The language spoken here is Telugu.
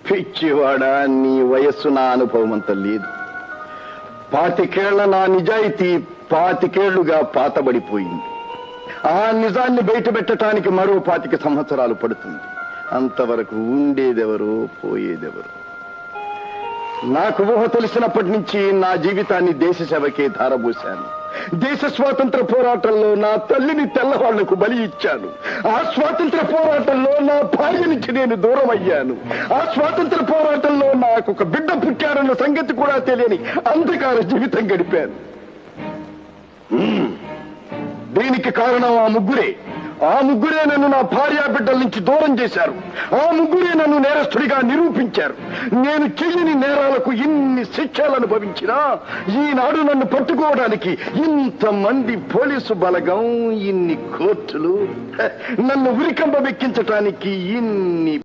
పిచ్చివాడా, నీ వయస్సు నా అనుభవం అంత లేదు. 25 నా నిజాయితీ 25 పాతబడిపోయింది. ఆ నిజాన్ని బయట పెట్టడానికి మరో 25 సంవత్సరాలు పడుతుంది. అంతవరకు ఉండేదెవరు, పోయేదెవరు? నాకు ఊహ తెలిసినప్పటి నుంచి నా జీవితాన్ని దేశ సేవకే ధారపోశాను. దేశ స్వాతంత్ర పోరాటంలో నా తల్లిని తెల్లవాళ్లకు బలి ఇచ్చాను. ఆ స్వాతంత్ర పోరాటంలో నా భార్య నుంచి నేను దూరం అయ్యాను. ఆ స్వాతంత్ర పోరాటంలో నాకు ఒక బిడ్డ పుట్టారన్న సంగతి కూడా తెలియని అంధకార జీవితం గడిపాను. దీనికి కారణం ఆ ముగ్గురే నన్ను నా భార్యా బిడ్డల నుంచి దూరం చేశారు. ఆ ముగ్గురే నన్ను నేరస్తుడిగా నిరూపించారు. నేను చెయ్యని నేరాలకు ఇన్ని శిక్షలు అనుభవించినా ఈనాడు నన్ను పట్టుకోవడానికి ఇంతమంది పోలీసు బలగం, ఇన్ని కోర్టులు, నన్ను ఉరికంబ వెక్కించటానికి ఇన్ని